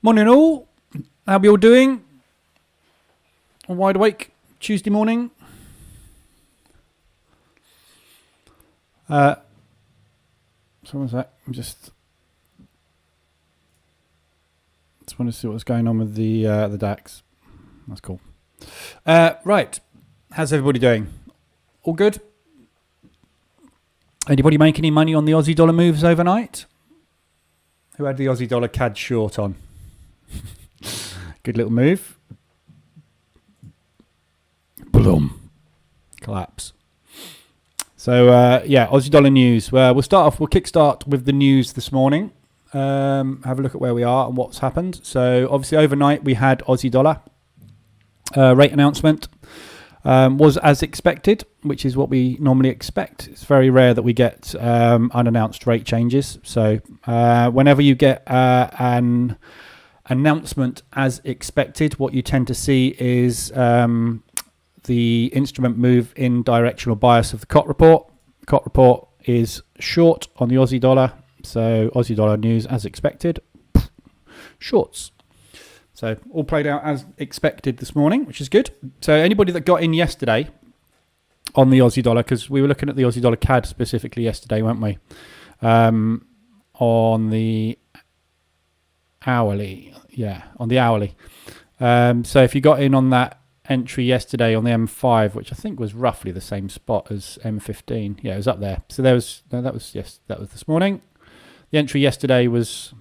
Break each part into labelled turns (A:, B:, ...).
A: Morning all. How are we all doing? Wide awake Tuesday morning. So what's that? I'm just want to see what's going on with the DAX. That's cool. Right. How's everybody doing? All good? Anybody make any money on the Aussie dollar moves overnight? Who had the Aussie dollar CAD short on? Good little move. Boom. Collapse. So, Aussie dollar news. We'll kickstart with the news this morning. Have a look at where we are and what's happened. So, obviously, overnight we had Aussie dollar rate announcement. Was as expected, which is what we normally expect. It's very rare that we get unannounced rate changes. So, whenever you get an announcement as expected, what you tend to see is the instrument move in directional bias of the COT report. COT report is short on the Aussie dollar, so Aussie dollar news as expected, shorts. So all played out as expected this morning, which is good. So anybody that got in yesterday on the Aussie dollar, because we were looking at the Aussie dollar CAD specifically yesterday, weren't we? On the hourly. Yeah, on the hourly. So if you got in on that entry yesterday on the M5, which I think was roughly the same spot as M15. Yeah, it was up there. So that was this morning. The entry yesterday was...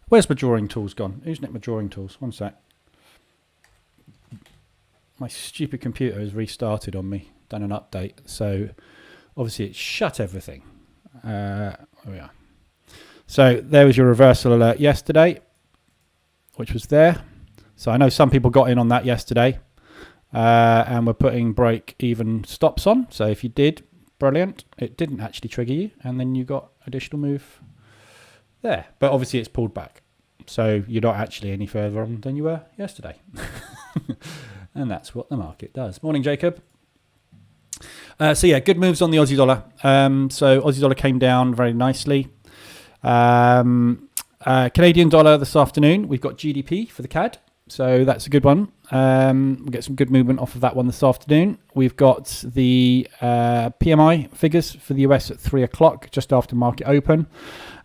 A: Where's my drawing tools gone? Who's nicked my drawing tools? One sec. My stupid computer has restarted on me, done an update. So obviously it shut everything. There we are. So there was your reversal alert yesterday, which was there. So I know some people got in on that yesterday and we're putting break even stops on. So if you did, brilliant. It didn't actually trigger you, and then you got additional move there. But obviously it's pulled back. So you're not actually any further on than you were yesterday. And that's what the market does. Morning, Jacob. Good moves on the Aussie dollar. So Aussie dollar came down very nicely. Canadian dollar this afternoon. We've got GDP for the CAD. So that's a good one. We'll get some good movement off of that one this afternoon. We've got the PMI figures for the US at 3 o'clock, just after market open.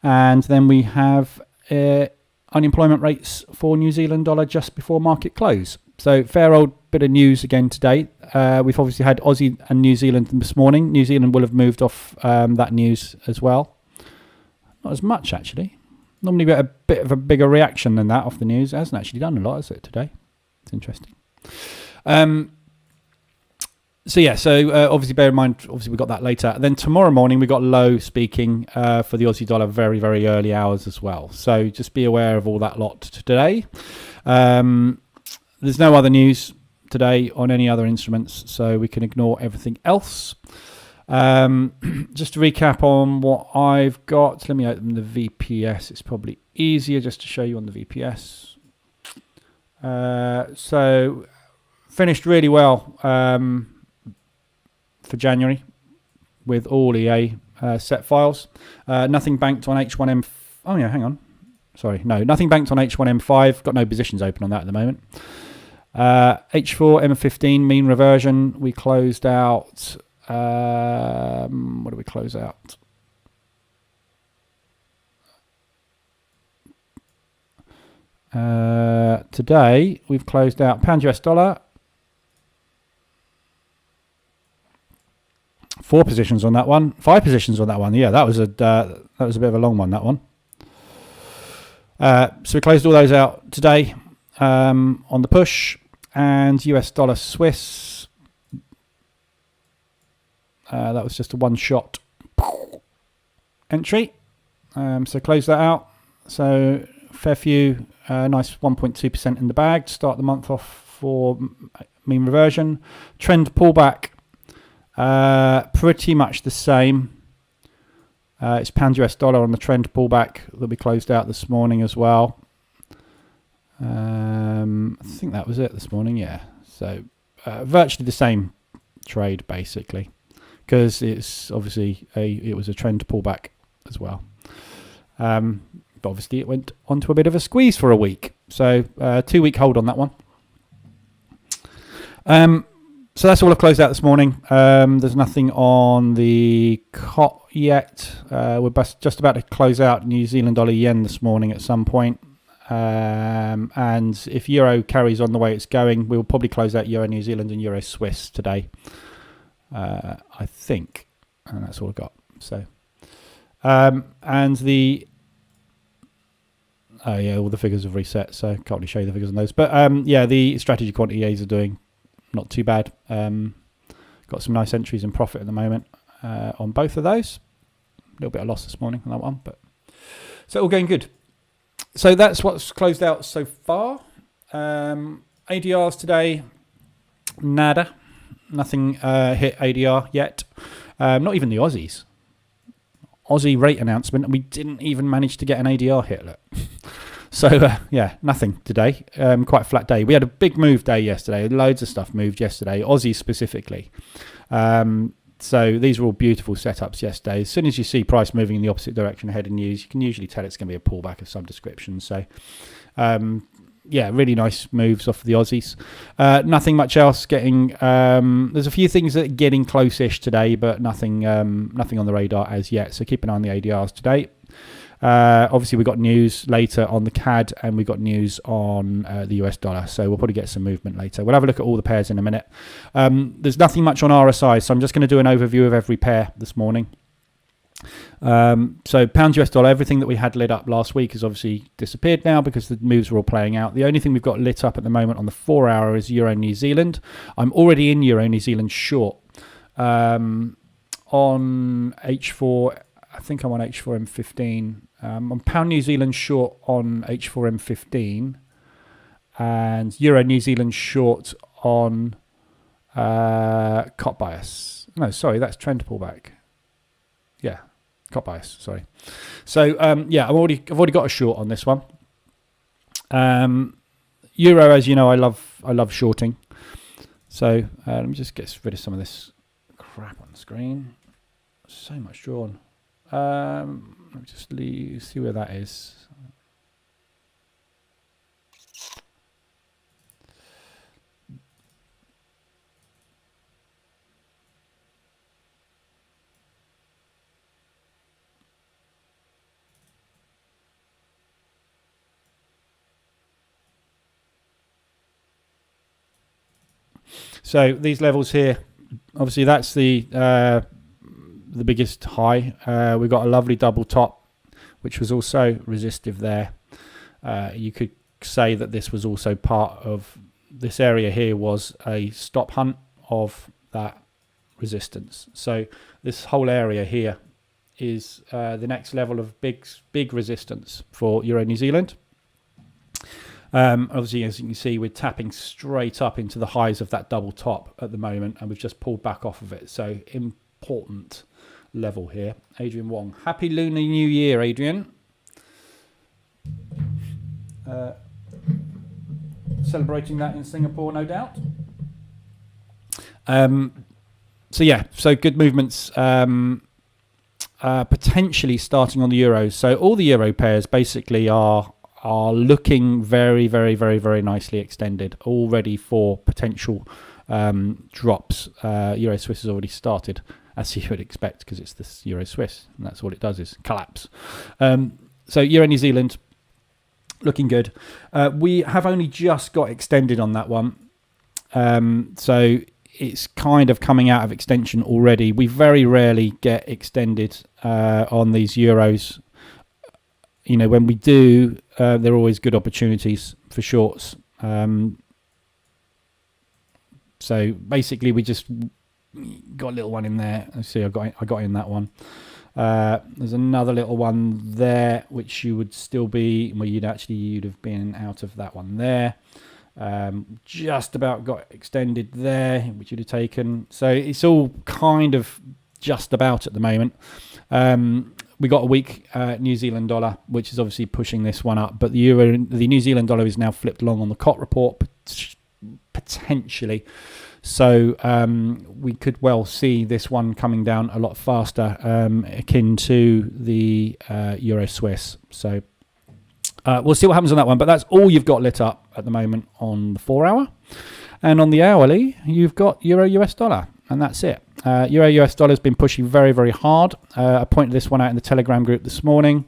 A: And then we have unemployment rates for New Zealand dollar just before market close. So fair old bit of news again today. We've obviously had Aussie and New Zealand this morning. New Zealand will have moved off that news as well. Not as much, actually. Normally we get a bit of a bigger reaction than that off the news. It hasn't actually done a lot, has it, today? It's interesting. Obviously bear in mind, obviously we got that later. Then tomorrow morning we got Low speaking for the Aussie dollar very, very early hours as well. So just be aware of all that lot today. There's no other news today on any other instruments, so we can ignore everything else. Just to recap on what I've got, let me open the VPS. It's probably easier just to show you on the VPS. So finished really well for January with all EA set files. Nothing banked on H1M. Oh yeah, hang on. Sorry, no, nothing banked on H1M5. Got no positions open on that at the moment. H4 M15 mean reversion. We closed out. What do we close out? Today we've closed out pound US dollar. 4 positions on that one. 5 positions on that one. Yeah, that was a bit of a long one. That one. So we closed all those out today on the push, and US dollar Swiss. That was just a one-shot entry. So close that out. So fair few, nice 1.2% in the bag to start the month off for mean reversion. Trend pullback, pretty much the same. It's pound US dollar on the trend pullback that we closed out this morning as well. I think that was it this morning, yeah. So virtually the same trade basically, because it's obviously it was a trend pullback as well. but obviously it went onto a bit of a squeeze for a week. So 2-week hold on that one. So that's all I've closed out this morning. There's nothing on the COT yet. We're just about to close out New Zealand dollar yen this morning at some point. And if euro carries on the way it's going, we'll probably close out euro New Zealand and euro Swiss today. I think. And that's all I've got. So, and the... Oh yeah, all the figures have reset, so can't really show you the figures on those. But yeah, the strategy quantities are doing not too bad. Got some nice entries in profit at the moment on both of those. A little bit of loss this morning on that one, but so all going good. So that's what's closed out so far. ADRs today, nada. Nothing hit ADR yet. Not even the Aussies. Aussie rate announcement, and we didn't even manage to get an ADR hit. Look. So, yeah, nothing today. Quite a flat day. We had a big move day yesterday. Loads of stuff moved yesterday, Aussie specifically. So these were all beautiful setups yesterday. As soon as you see price moving in the opposite direction ahead in news, you can usually tell it's going to be a pullback of some description. So, yeah, really nice moves off the Aussies. Nothing much else getting... there's a few things that are getting close-ish today, but nothing nothing on the radar as yet. So keep an eye on the ADRs today. Obviously, we got news later on the CAD, and we got news on the US dollar. So we'll probably get some movement later. We'll have a look at all the pairs in a minute. There's nothing much on RSI, so I'm just going to do an overview of every pair this morning. So pound US dollar, everything that we had lit up last week has obviously disappeared now because the moves are all playing out. The only thing we've got lit up at the moment on the 4 hour is Euro New Zealand. I'm already in Euro New Zealand short. On H4, I think I'm on H4M15. On pound New Zealand short on H4M15 and Euro New Zealand short on COT bias. No, sorry, that's trend pullback. Yeah, COT bias. Sorry. So yeah, I've already got a short on this one. Euro, as you know, I love shorting. So let me just get rid of some of this crap on the screen. So much drawn. Let me just see where that is. So these levels here, obviously that's the biggest high. We got a lovely double top, which was also resistive there. You could say that this was also part of this area here was a stop hunt of that resistance. So this whole area here is the next level of big resistance for Euro New Zealand. Obviously, as you can see, we're tapping straight up into the highs of that double top at the moment, and we've just pulled back off of it. So important level here. Adrian Wong, happy Lunar New Year, Adrian. Celebrating that in Singapore, no doubt. So yeah, so good movements potentially starting on the euros. So all the euro pairs basically are looking very, very, very, very nicely extended, all ready for potential drops. Euro Swiss has already started, as you would expect, because it's this Euro Swiss, and that's all it does is collapse. So Euro New Zealand looking good. We have only just got extended on that one, so it's kind of coming out of extension already. We very rarely get extended on these euros. You know, when we do, there are always good opportunities for shorts. So basically, we just got a little one in there. Let's see, I got in that one. There's another little one there, which you would still be. Well, you'd have been out of that one there. Just about got extended there, which you'd have taken. So it's all kind of just about at the moment. We got a weak New Zealand dollar, which is obviously pushing this one up. But the New Zealand dollar is now flipped long on the COT report, potentially. So we could well see this one coming down a lot faster, akin to the Euro Swiss. So We'll see what happens on that one, but that's all you've got lit up at the moment on the 4 hour. And on the hourly, you've got Euro US dollar, and that's it. Euro US dollar has been pushing very, very hard. I pointed this one out in the Telegram group this morning.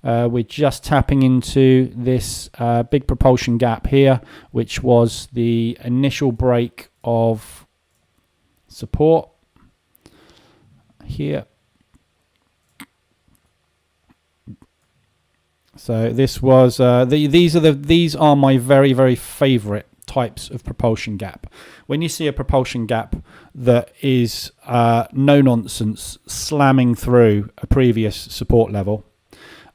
A: We're just tapping into this big propulsion gap here, which was the initial break of support here. So this was these are my very, very favorite types of propulsion gap. When you see a propulsion gap that is no nonsense slamming through a previous support level,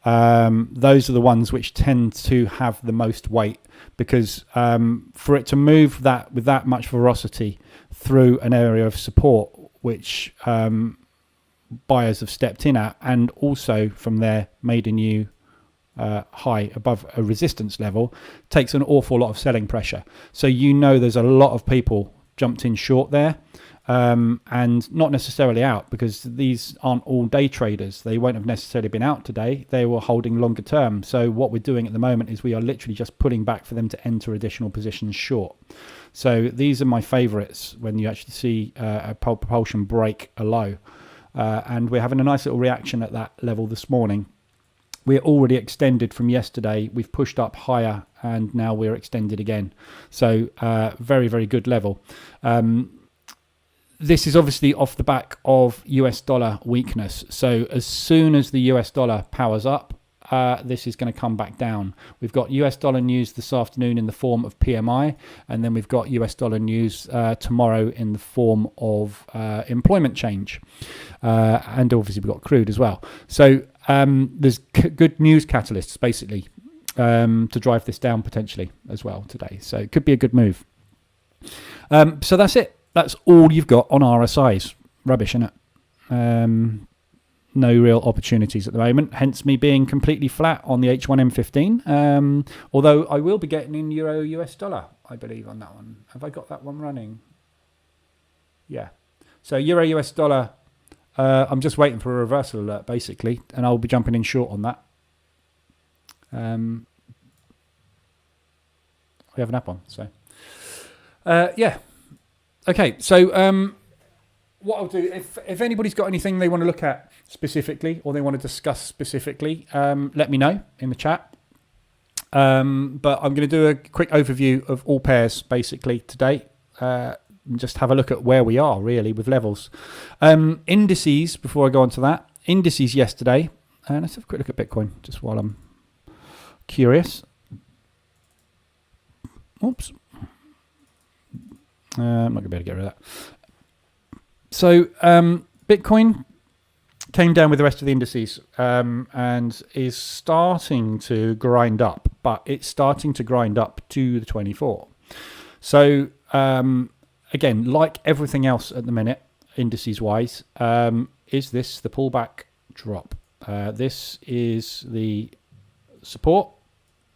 A: those are the ones which tend to have the most weight, because for it to move that with that much velocity through an area of support which buyers have stepped in at, and also from there made a new high above a resistance level, takes an awful lot of selling pressure. So there's a lot of people jumped in short there, and not necessarily out, because these aren't all day traders. They won't have necessarily been out today. They were holding longer term. So what we're doing at the moment is we are literally just pulling back for them to enter additional positions short. So these are my favorites when you actually see a propulsion break a low, and we're having a nice little reaction at that level this morning. We're already extended from yesterday. We've pushed up higher, and now we're extended again. So very, very good level. This is obviously off the back of US dollar weakness. So as soon as the US dollar powers up, this is going to come back down. We've got US dollar news this afternoon in the form of PMI, and then we've got US dollar news tomorrow in the form of employment change. And obviously we've got crude as well. So there's good news catalysts basically to drive this down potentially as well today. So it could be a good move. So that's it. That's all you've got on RSIs. Rubbish, isn't it? No real opportunities at the moment, hence me being completely flat on the H1M15. Although I will be getting in Euro US dollar, I believe, on that one. Have I got that one running? Yeah. So Euro US dollar, I'm just waiting for a reversal alert, basically, and I'll be jumping in short on that. We have an app on, so. Yeah. Okay, so what I'll do, if anybody's got anything they want to look at specifically or they want to discuss specifically, let me know in the chat. But I'm going to do a quick overview of all pairs basically today. And just have a look at where we are really with levels. Indices, before I go on to that, indices yesterday. Let's have a quick look at Bitcoin just while I'm curious. Oops. I'm not going to be able to get rid of that. So Bitcoin came down with the rest of the indices and is starting to grind up, but it's starting to grind up to the 24. So again, like everything else at the minute, indices wise, is this the pullback drop? This is the support,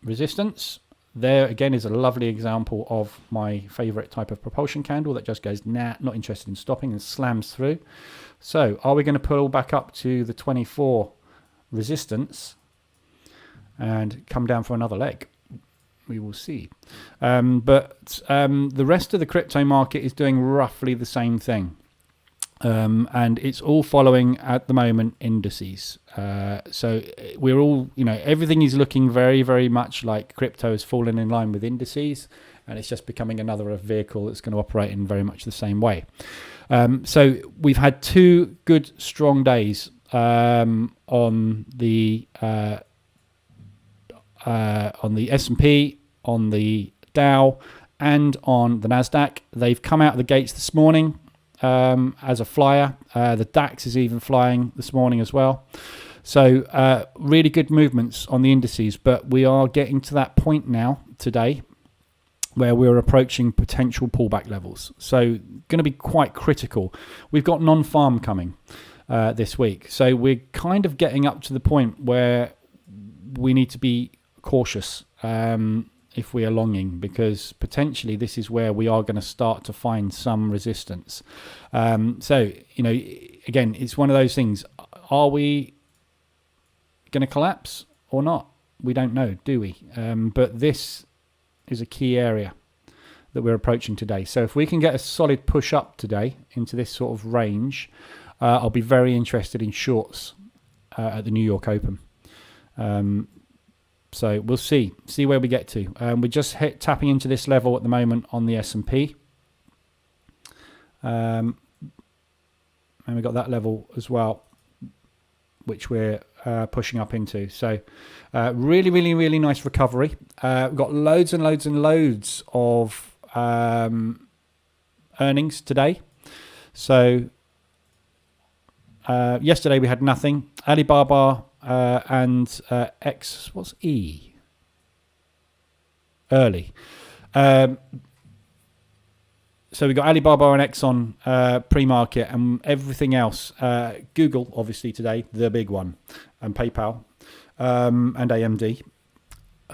A: resistance. There again is a lovely example of my favorite type of propulsion candle that just goes, nah, not interested in stopping, and slams through. So are we going to pull back up to the 24 resistance and come down for another leg? We will see. But the rest of the crypto market is doing roughly the same thing. And it's all following at the moment indices. So we're all, everything is looking very, very much like crypto has fallen in line with indices, and it's just becoming another vehicle that's going to operate in very much the same way. So we've had two good, strong days on the S&P, on the Dow, and on the Nasdaq. They've come out of the gates this morning as a flyer. The DAX is even flying this morning as well. So really good movements on the indices, but we are getting to that point now today where we're approaching potential pullback levels. So going to be quite critical. We've got non-farm coming this week. So we're kind of getting up to the point where we need to be cautious if we are longing, because potentially this is where we are going to start to find some resistance. So, again, it's one of those things. Are we going to collapse or not? We don't know, do we? But this is a key area that we're approaching today. So if we can get a solid push up today into this sort of range, I'll be very interested in shorts at the New York Open. So we'll see where we get to. We're just tapping into this level at the moment on the S&P. And we've got that level as well, which we're pushing up into. So really, really, really nice recovery. We've got loads and loads and loads of earnings today. So yesterday we had nothing. Alibaba and X, what's E? Early. So we got Alibaba and Exxon pre-market, and everything else. Google, obviously, today, the big one, and PayPal and AMD.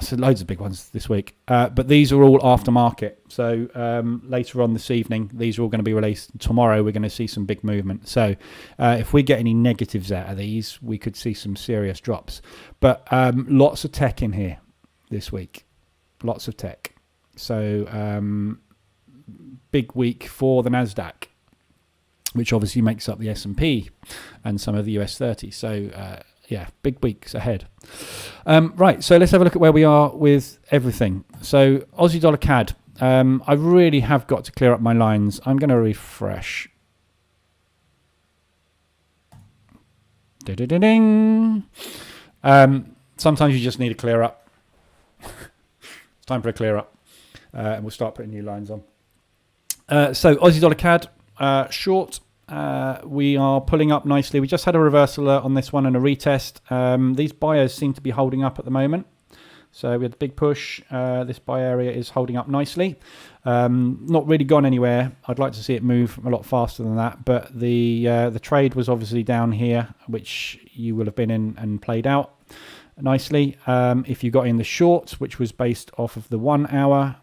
A: So loads of big ones this week. But these are all aftermarket. So later on this evening, these are all going to be released. Tomorrow, we're going to see some big movement. So if we get any negatives out of these, we could see some serious drops. But lots of tech in here this week. Lots of tech. So big week for the Nasdaq, which obviously makes up the S&P and some of the US 30. So yeah, big weeks ahead. Right, so let's have a look at where we are with everything. So Aussie dollar CAD. I really have got to clear up my lines. I'm going to refresh. Ding. Sometimes you just need a clear up. It's time for a clear up. And we'll start putting new lines on. So Aussie dollar CAD short. We are pulling up nicely. We just had a reversal on this one and a retest. These buyers seem to be holding up at the moment. So we had a big push. This buy area is holding up nicely. Not really gone anywhere. I'd like to see it move a lot faster than that. But the trade was obviously down here, which you will have been in and played out nicely. If you got in the short, which was based off of the 1 hour,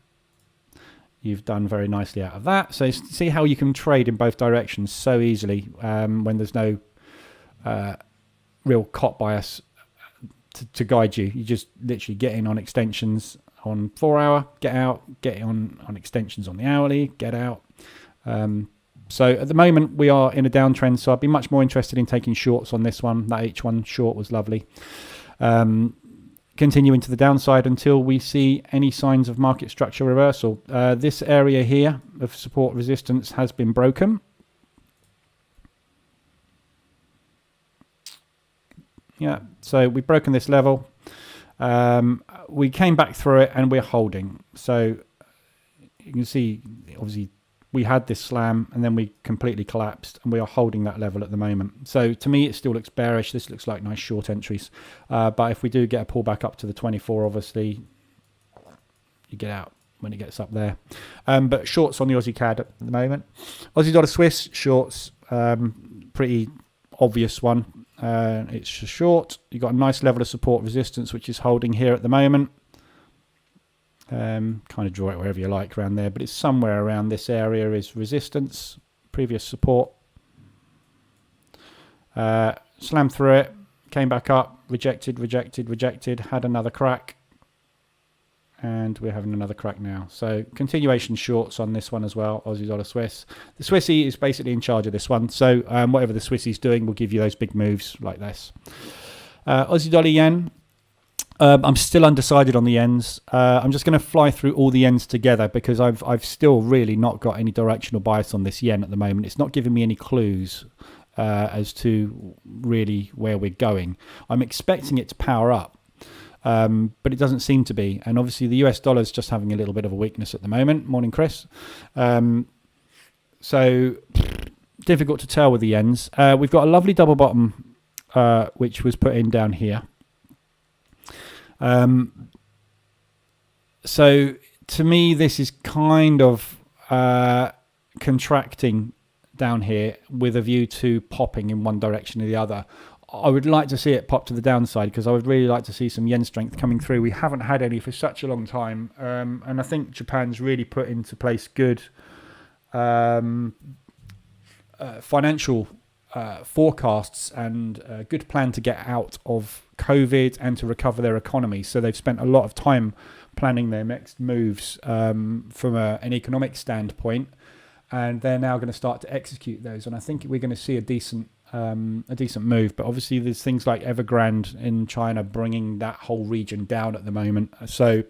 A: you've done very nicely out of that. So see how you can trade in both directions so easily when there's no real cop bias to guide you. You just literally get in on extensions on 4 hour, get out, get on extensions on the hourly, get out. So at the moment we are in a downtrend, so I'd be much more interested in taking shorts on this one. That H1 short was lovely. Continuing to the downside until we see any signs of market structure reversal. This area here of support resistance has been broken. Yeah, so we've broken this level. We came back through it and we're holding. So you can see, obviously, we had this slam and then we completely collapsed, and we are holding that level at the moment. So to me, it still looks bearish. This looks like nice short entries. But if we do get a pullback up to the 24, obviously, you get out when it gets up there. But shorts on the Aussie CAD at the moment. Aussie dollar Swiss shorts, pretty obvious one. It's short. You've got a nice level of support resistance, which is holding here at the moment. Kind of draw it wherever you like around there, but it's somewhere around this area is resistance, previous support. Slammed through it, came back up, rejected, had another crack, and we're having another crack now. So continuation shorts on this one as well, Aussie dollar Swiss. The Swissy is basically in charge of this one, so whatever the Swissy's doing will give you those big moves like this. Aussie dollar yen. I'm still undecided on the yens. I'm just going to fly through all the yens together because I've still really not got any directional bias on this yen at the moment. It's not giving me any clues as to really where we're going. I'm expecting it to power up, but it doesn't seem to be. And obviously the US dollar is just having a little bit of a weakness at the moment. Morning, Chris. So difficult to tell with the yens. We've got a lovely double bottom, which was put in down here. So to me, this is kind of contracting down here with a view to popping in one direction or the other. I would like to see it pop to the downside because I would really like to see some yen strength coming through. We haven't had any for such a long time. And I think Japan's really put into place good financial forecasts and a good plan to get out of COVID and to recover their economy. So they've spent a lot of time planning their next moves from an economic standpoint, and they're now going to start to execute those. And I think we're going to see a decent move. But obviously, there's things like Evergrande in China bringing that whole region down at the moment. So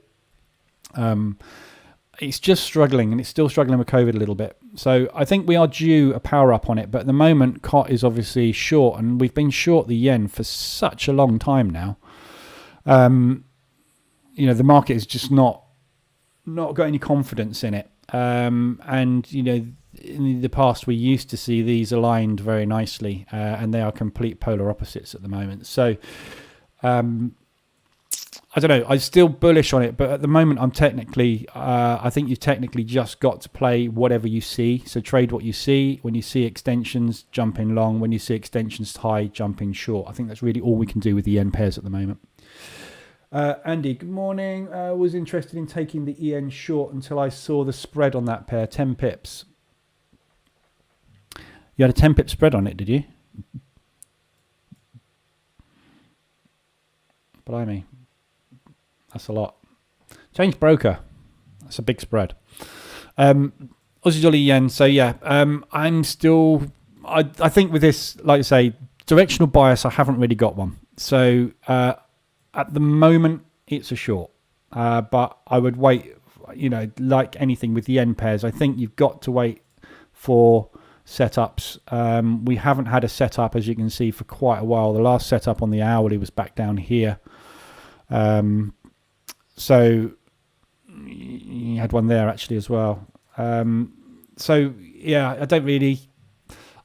A: it's just struggling, and it's still struggling with COVID a little bit. So I think we are due a power up on it. But at the moment, COT is obviously short, and we've been short the yen for such a long time now. The market is just not got any confidence in it. And in the past, we used to see these aligned very nicely, and they are complete polar opposites at the moment. So I don't know. I'm still bullish on it, but at the moment, I think you've technically just got to play whatever you see. So trade what you see. When you see extensions, jump in long. When you see extensions high, jump in short. I think that's really all we can do with the yen pairs at the moment. Andy, good morning. I was interested in taking the EN short until I saw the spread on that pair, 10 pips. You had a 10 pip spread on it, did you? Blimey. That's a lot. Change broker. That's a big spread. Aussie dollar yen. So yeah, I'm still. I think with this, like I say, directional bias. I haven't really got one. So at the moment, it's a short. But I would wait. Like anything with the yen pairs, I think you've got to wait for setups. We haven't had a setup, as you can see, for quite a while. The last setup on the hourly was back down here. So you had one there actually as well. So yeah, I don't really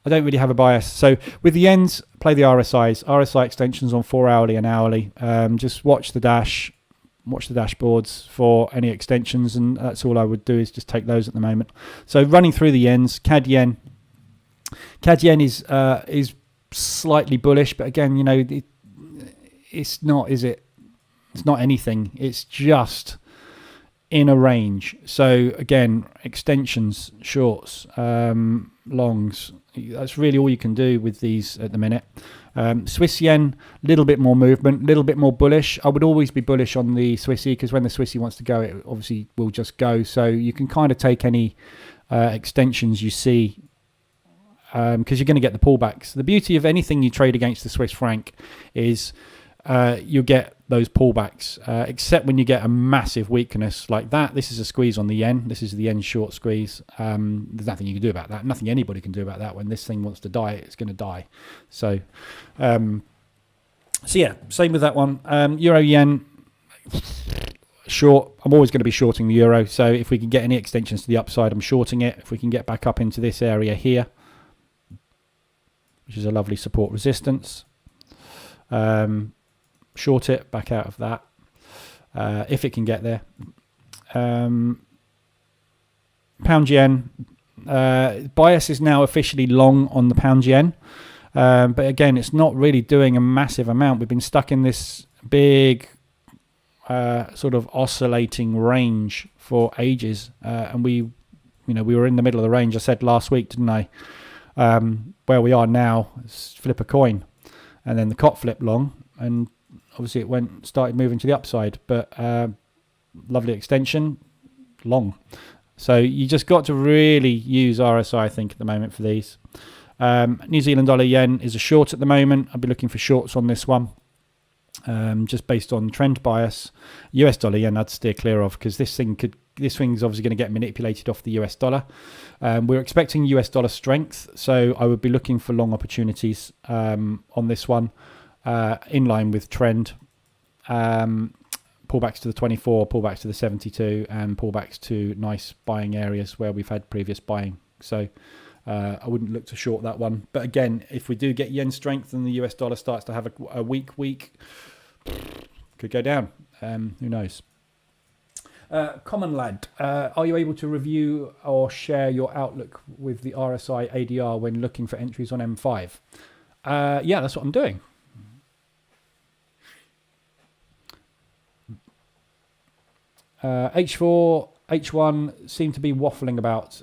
A: have a bias. So with the yens, play the RSIs, RSI extensions on 4 hourly and hourly. Just watch the dashboards for any extensions, and that's all I would do is just take those at the moment. So running through the yens, CAD yen is slightly bullish, but again, it's not, is it? It's not anything. It's just in a range. So again, extensions, shorts, longs. That's really all you can do with these at the minute. Swiss yen, little bit more movement, little bit more bullish. I would always be bullish on the Swissy because when the Swissy wants to go, it obviously will just go. So you can kind of take any extensions you see because you're going to get the pullbacks. The beauty of anything you trade against the Swiss franc is you get those pullbacks, except when you get a massive weakness like that. This is a squeeze on the yen. This is the yen short squeeze. There's nothing you can do about that. Nothing anybody can do about that. When this thing wants to die, it's going to die. So yeah, same with that one. Euro yen short. I'm always going to be shorting the euro. So if we can get any extensions to the upside, I'm shorting it. If we can get back up into this area here, which is a lovely support resistance, short it back out of that if it can get there. Pound yen bias is now officially long on the pound yen, but again, it's not really doing a massive amount. We've been stuck in this big sort of oscillating range for ages, and we were in the middle of the range. I said last week, didn't I? Where we are now, flip a coin, and then the COT flipped long, and obviously it started moving to the upside, but lovely extension, long. So you just got to really use RSI, I think, at the moment for these. New Zealand dollar yen is a short at the moment. I'll be looking for shorts on this one, just based on trend bias. US dollar yen I'd steer clear of because this thing's obviously going to get manipulated off the US dollar. We're expecting US dollar strength, so I would be looking for long opportunities on this one. In line with trend, pullbacks to the 24, pullbacks to the 72, and pullbacks to nice buying areas where we've had previous buying. So I wouldn't look to short that one. But again, if we do get yen strength and the US dollar starts to have a weak week, could go down. Who knows? Common Lad, are you able to review or share your outlook with the RSI ADR when looking for entries on M5? Yeah, that's what I'm doing. H4, H1 seem to be waffling about.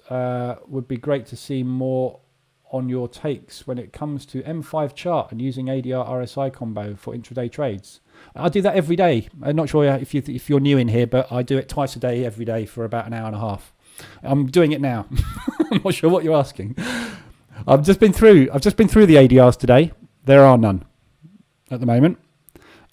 A: Would be great to see more on your takes when it comes to M5 chart and using ADR RSI combo for intraday trades. I do that every day. I'm not sure if you're new in here, but I do it twice a day, every day for about an hour and a half. I'm doing it now. I'm not sure what you're asking. I've just been through the ADRs today. There are none at the moment.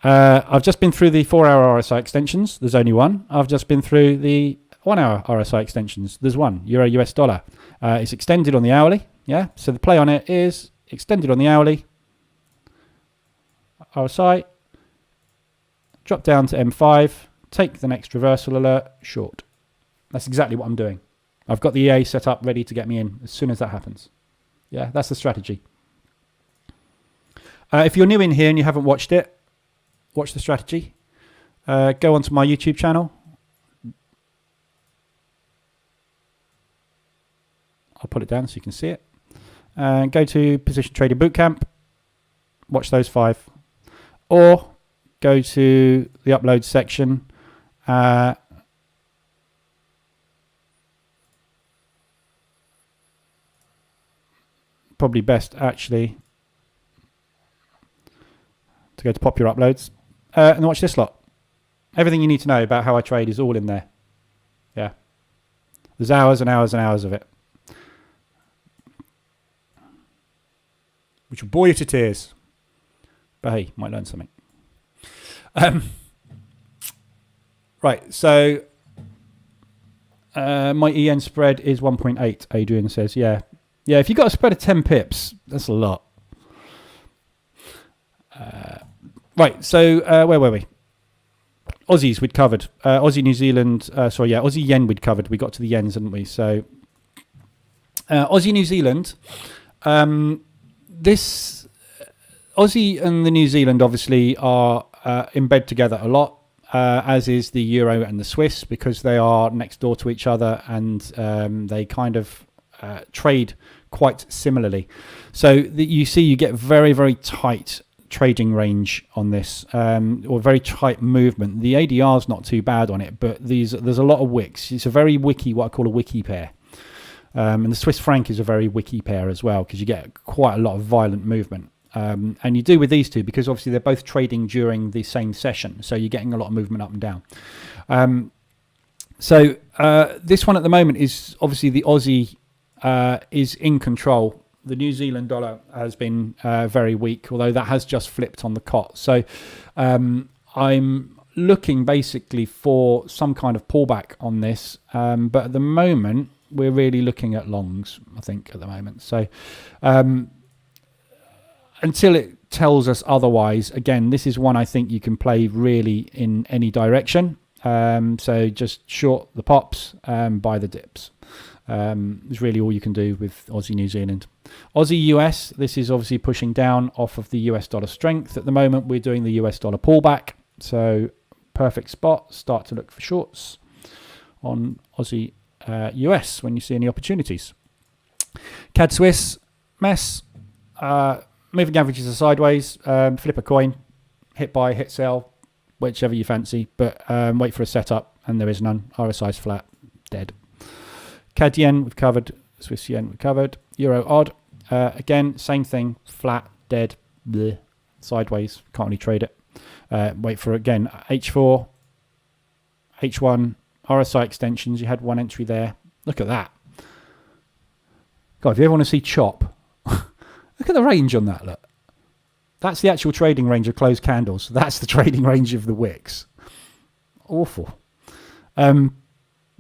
A: I've just been through the 4-hour RSI extensions. There's only one. I've just been through the 1-hour RSI extensions. There's one. Euro US dollar. It's extended on the hourly. Yeah. So the play on it is extended on the hourly. RSI. Drop down to M5. Take the next reversal alert. Short. That's exactly what I'm doing. I've got the EA set up ready to get me in as soon as that happens. Yeah, that's the strategy. If you're new in here and you haven't watched it, watch the strategy. Go onto my YouTube channel. I'll put it down so you can see it. And go to Position Trading Bootcamp. Watch those 5. Or go to the upload section. Probably best actually to go to popular uploads and watch this lot. Everything you need to know about how I trade is all in there. Yeah, there's hours and hours and hours of it, which will bore you to tears, but hey, you might learn something. Right, so my EN spread is 1.8. Adrian says, yeah, if you've got a spread of 10 pips, that's a lot. Right, so where were we? Aussies we'd covered. Aussie New Zealand, Aussie yen we'd covered. We got to the yens, didn't we? So Aussie New Zealand, this Aussie and the New Zealand obviously are in bed together a lot, as is the Euro and the Swiss, because they are next door to each other and they kind of trade quite similarly. So you get very, very tight trading range on this, or very tight movement. The ADR is not too bad on it, but there's a lot of wicks. It's a very wicky, what I call a wicky pair. And the Swiss franc is a very wicky pair as well, because you get quite a lot of violent movement. And you do with these two, because obviously they're both trading during the same session. So you're getting a lot of movement up and down. So this one at the moment is obviously the Aussie is in control. The New Zealand dollar has been very weak, although that has just flipped on the cot. So I'm looking basically for some kind of pullback on this. But at the moment, we're really looking at longs, I think, at the moment. So until it tells us otherwise, again, this is one I think you can play really in any direction. So just short the pops, buy the dips. Is really all you can do with Aussie New Zealand. Aussie US, this is obviously pushing down off of the US dollar strength. At the moment, we're doing the US dollar pullback. So perfect spot. Start to look for shorts on Aussie US when you see any opportunities. CAD Swiss, mess. Moving averages are sideways. Flip a coin. Hit buy, hit sell, whichever you fancy. But wait for a setup, and there is none. RSI's flat, dead. CAD yen we've covered, Swiss yen we've covered, Euro odd, again same thing, flat, dead, bleh, sideways, can't really trade it. Wait for again H4, H1, RSI extensions. You had one entry there. Look at that. God, if you ever want to see chop, look at the range on that. Look, that's the actual trading range of closed candles. That's the trading range of the wicks. Awful.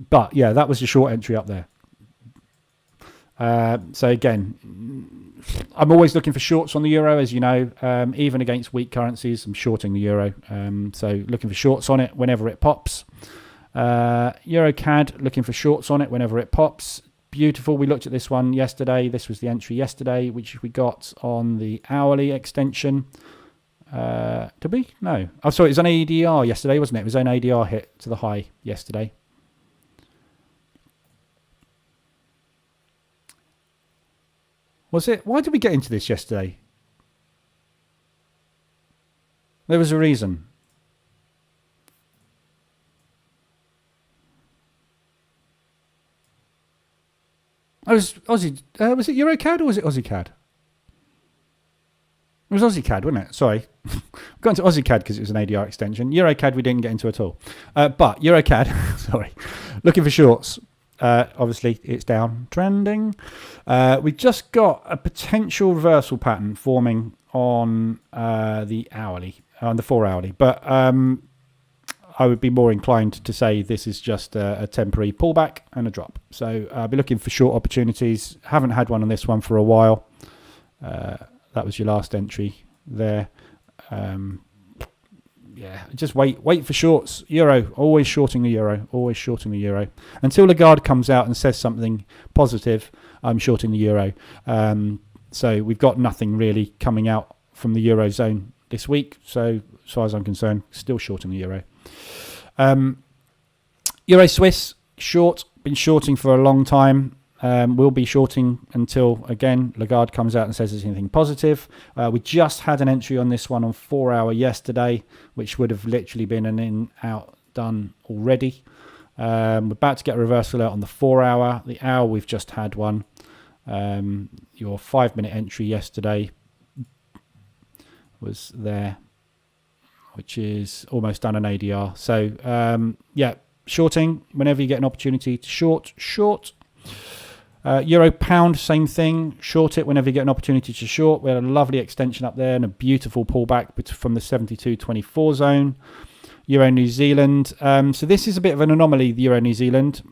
A: But yeah, that was the short entry up there. So again, I'm always looking for shorts on the euro, as you know, even against weak currencies. I'm shorting the euro. So looking for shorts on it whenever it pops. Euro CAD, looking for shorts on it whenever it pops. Beautiful. We looked at this one yesterday. This was the entry yesterday, which we got on the hourly extension. Did we? No. Oh, sorry, it was an ADR yesterday, wasn't it? It was an ADR hit to the high yesterday. Was it? Why did we get into this yesterday? There was a reason. I was Aussie. Was it EuroCAD or was it Aussie CAD? It was Aussie CAD, wasn't it? Sorry. We've gone to Aussie CAD because it was an ADR extension. EuroCAD we didn't get into at all. But EuroCAD, sorry. Looking for shorts. Obviously, it's down trending. We just got a potential reversal pattern forming on the hourly, on the 4 hourly. But I would be more inclined to say this is just a temporary pullback and a drop. So I'll be looking for short opportunities. Haven't had one on this one for a while. That was your last entry there. Yeah, just wait for shorts. Euro, always shorting the euro, always shorting the euro. Until Lagarde comes out and says something positive, I'm shorting the euro. So we've got nothing really coming out from the Eurozone this week. So as far as I'm concerned, still shorting the euro. Euro Swiss, short, been shorting for a long time. We'll be shorting until, again, Lagarde comes out and says there's anything positive. We just had an entry on this one on 4 hour yesterday, which would have literally been an in-out done already. We're about to get a reversal out on the 4 hour. The hour, we've just had one. Your 5 minute entry yesterday was there, which is almost done an ADR. So, yeah, shorting, whenever you get an opportunity to short. Euro pound, same thing. Short it whenever you get an opportunity to short. We had a lovely extension up there and a beautiful pullback from the 72.24 zone. Euro New Zealand. So this is a bit of an anomaly, the Euro New Zealand.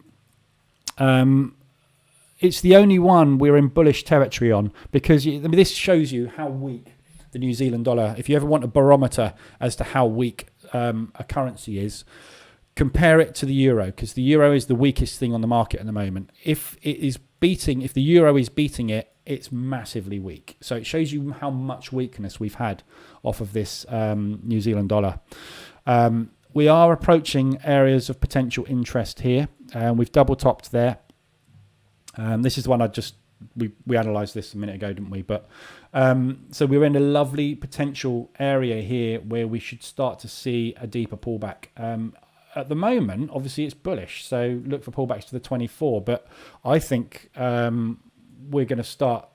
A: It's the only one we're in bullish territory on because this shows you how weak the New Zealand dollar. If you ever want a barometer as to how weak a currency is, compare it to the euro, because the euro is the weakest thing on the market at the moment. If the euro is beating it, it's massively weak. So it shows you how much weakness we've had off of this New Zealand dollar. We are approaching areas of potential interest here. We've double topped there. This is the one we analysed this a minute ago, didn't we? But so we're in a lovely potential area here where we should start to see a deeper pullback. At the moment, obviously, it's bullish, so look for pullbacks to the 24. But I think we're going to start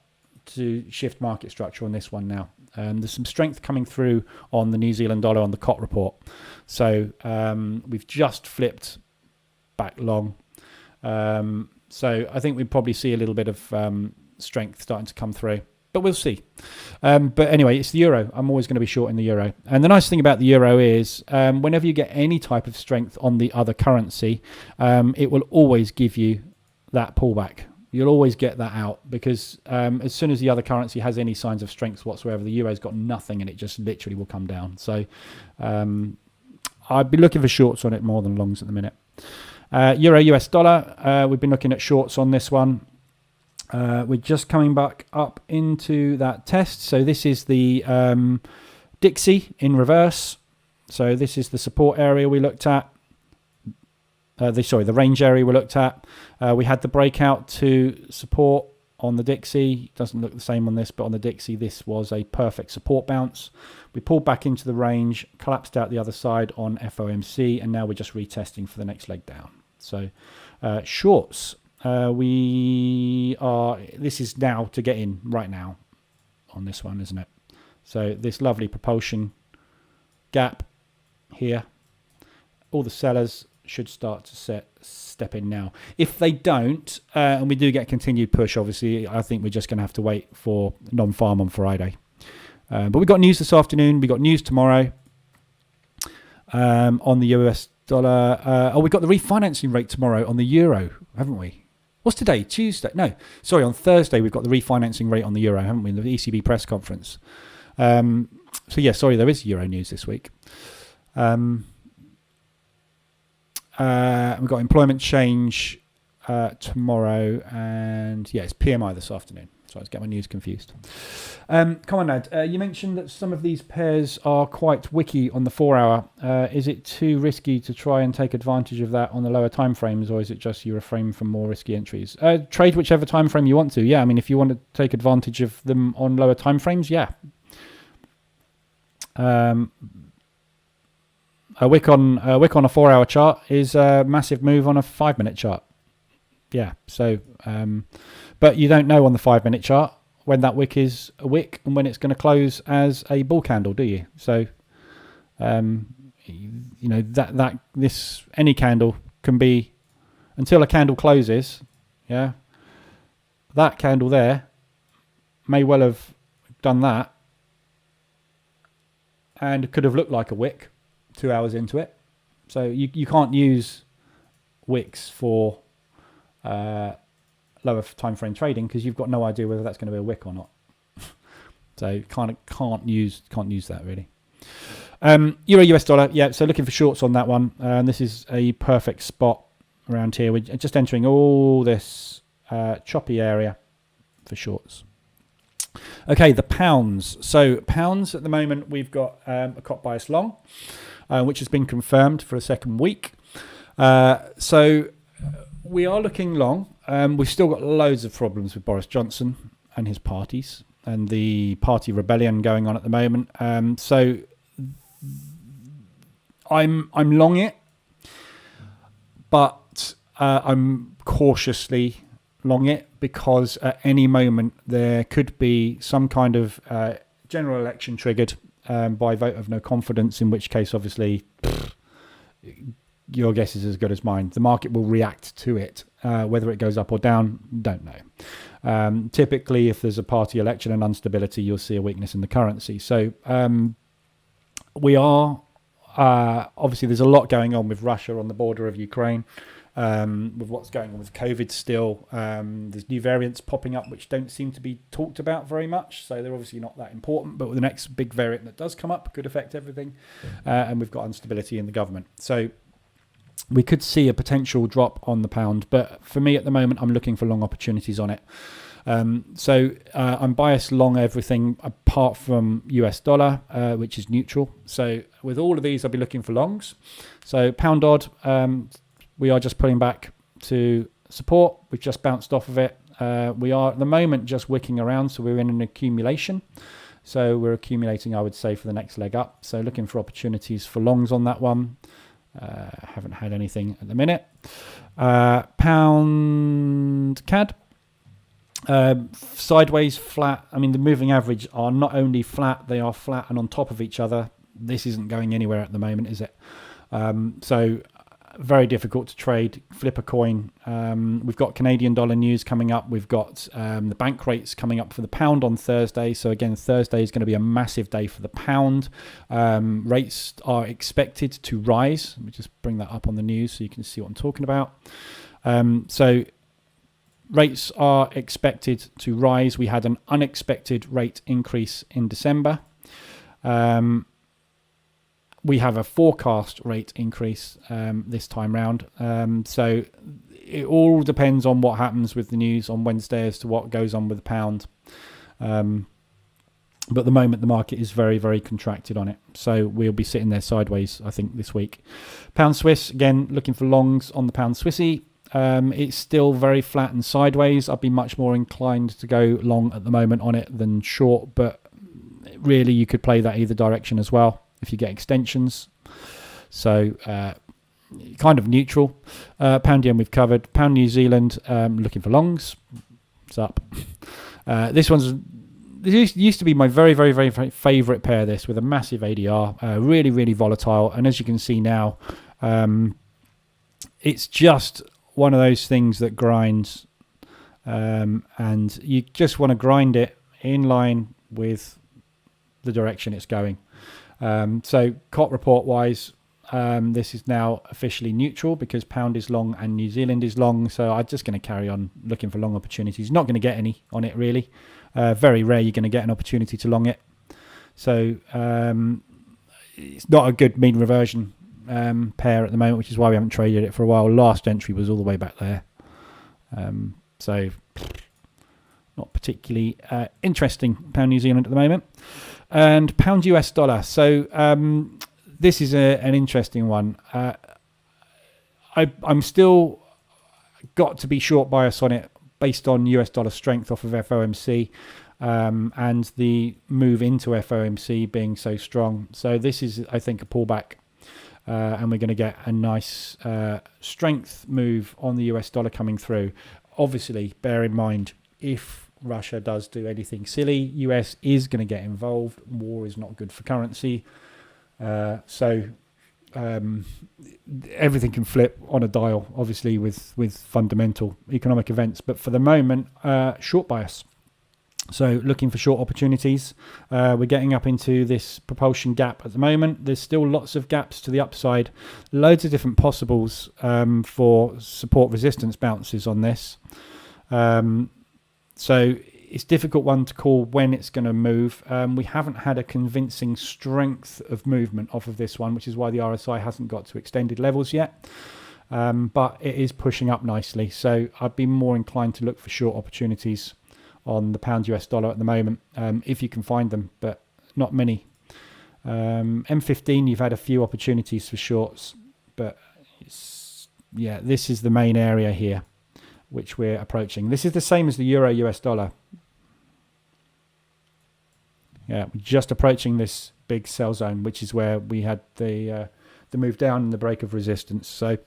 A: to shift market structure on this one now. There's some strength coming through on the New Zealand dollar on the COT report. So we've just flipped back long. So I think we'd probably see a little bit of strength starting to come through. But we'll see. But anyway, it's the euro. I'm always going to be short in the euro. And the nice thing about the euro is whenever you get any type of strength on the other currency, it will always give you that pullback. You'll always get that out because as soon as the other currency has any signs of strength whatsoever, the euro's got nothing and it just literally will come down. So I'd be looking for shorts on it more than longs at the minute. Euro US dollar, we've been looking at shorts on this one. We're just coming back up into that test. So this is the Dixie in reverse. So this is the support area we looked at. The range area we looked at. We had the breakout to support on the Dixie. Doesn't look the same on this, but on the Dixie, this was a perfect support bounce. We pulled back into the range, collapsed out the other side on FOMC, and now we're just retesting for the next leg down. So shorts. This is now to get in right now on this one, isn't it? So this lovely propulsion gap here, all the sellers should start to step in now. If they don't, and we do get continued push, obviously, I think we're just going to have to wait for non-farm on Friday. But we've got news this afternoon. We've got news tomorrow on the US dollar. We've got the refinancing rate tomorrow on the euro, haven't we? What's today? Tuesday? No, sorry, on Thursday we've got the refinancing rate on the euro, haven't we? The ECB press conference. So yeah, sorry, there is euro news this week. We've got employment change tomorrow, and yeah, it's PMI this afternoon. So I was getting my news confused. Come on, Nad. You mentioned that some of these pairs are quite wicky on the 4 hour. Is it too risky to try and take advantage of that on the lower time frames, or is it just you refrain from more risky entries? Trade whichever time frame you want to. Yeah, I mean, if you want to take advantage of them on lower time frames, yeah. A wick on a 4 hour chart is a massive move on a 5 minute chart. Yeah. So, but you don't know on the 5-minute chart when that wick is a wick and when it's going to close as a bull candle, do you? So, you know that this any candle can be until a candle closes. Yeah. That candle there may well have done that and could have looked like a wick 2 hours into it. So you can't use wicks for lower time frame trading because you've got no idea whether that's going to be a wick or not. So can't use that really. Euro US dollar, yeah. So looking for shorts on that one. This is a perfect spot around here. We're just entering all this choppy area for shorts. Okay, the pounds. So pounds at the moment we've got a cop bias long, which has been confirmed for a second week. So we are looking long. We've still got loads of problems with Boris Johnson and his parties and the party rebellion going on at the moment. So I'm long it, but I'm cautiously long it because at any moment there could be some kind of general election triggered by vote of no confidence, in which case obviously your guess is as good as mine. The market will react to it. Whether it goes up or down, don't know. Typically, if there's a party election and instability, you'll see a weakness in the currency. So we are, obviously there's a lot going on with Russia on the border of Ukraine, with what's going on with COVID still. There's new variants popping up which don't seem to be talked about very much, so they're obviously not that important, but the next big variant that does come up could affect everything. And we've got instability in the government. So we could see a potential drop on the pound, but for me at the moment, I'm looking for long opportunities on it. So I'm biased long everything apart from US dollar, which is neutral. So with all of these, I'll be looking for longs. So pound odd, we are just pulling back to support. We've just bounced off of it. We are at the moment just wicking around, so we're in an accumulation. So we're accumulating, I would say, for the next leg up. So looking for opportunities for longs on that one. Haven't had anything at the minute. Pound CAD. Sideways, flat. I mean, the moving average are not only flat, they are flat and on top of each other. This isn't going anywhere at the moment, is it? So very difficult to trade. Flip a coin. We've got Canadian dollar news coming up. We've got the bank rates coming up for the pound on Thursday. So again, Thursday is going to be a massive day for the pound. Rates are expected to rise. Let me just bring that up on the news so you can see what I'm talking about. So rates are expected to rise. We had an unexpected rate increase in December. We have a forecast rate increase this time round. So it all depends on what happens with the news on Wednesday as to what goes on with the pound. But at the moment, the market is very, very contracted on it. So we'll be sitting there sideways, I think, this week. Pound Swiss, again, looking for longs on the pound Swissy. It's still very flat and sideways. I'd be much more inclined to go long at the moment on it than short. But really, you could play that either direction as well if you get extensions. So kind of neutral. Pound yen we've covered. Pound New Zealand, looking for longs. It's up. This used to be my very, very, very, very favourite pair, this, with a massive ADR. Really, really volatile. And as you can see now, it's just one of those things that grinds. And you just want to grind it in line with the direction it's going. So COT report wise, this is now officially neutral because pound is long and New Zealand is long. So I'm just going to carry on looking for long opportunities. Not going to get any on it really. Very rare you're going to get an opportunity to long it. So it's not a good mean reversion pair at the moment, which is why we haven't traded it for a while. Last entry was all the way back there. So not particularly interesting pound New Zealand at the moment. And pound US dollar. So this is an interesting one. I'm still got to be short bias on it based on US dollar strength off of FOMC and the move into FOMC being so strong. So this is, I think, a pullback. and we're going to get a nice strength move on the US dollar coming through. Obviously, bear in mind, if Russia does do anything silly, US is going to get involved. War is not good for currency. So everything can flip on a dial, obviously, with fundamental economic events. But for the moment, short bias. So looking for short opportunities. We're getting up into this propulsion gap at the moment. There's still lots of gaps to the upside. Loads of different possibles for support resistance bounces on this. So it's a difficult one to call when it's going to move. We haven't had a convincing strength of movement off of this one, which is why the RSI hasn't got to extended levels yet. But it is pushing up nicely. So I'd be more inclined to look for short opportunities on the pound US dollar at the moment, if you can find them, but not many. M15, you've had a few opportunities for shorts, but this is the main area here which we're approaching. This is the same as the euro US dollar. Yeah, we're just approaching this big sell zone, which is where we had the move down and the break of resistance. So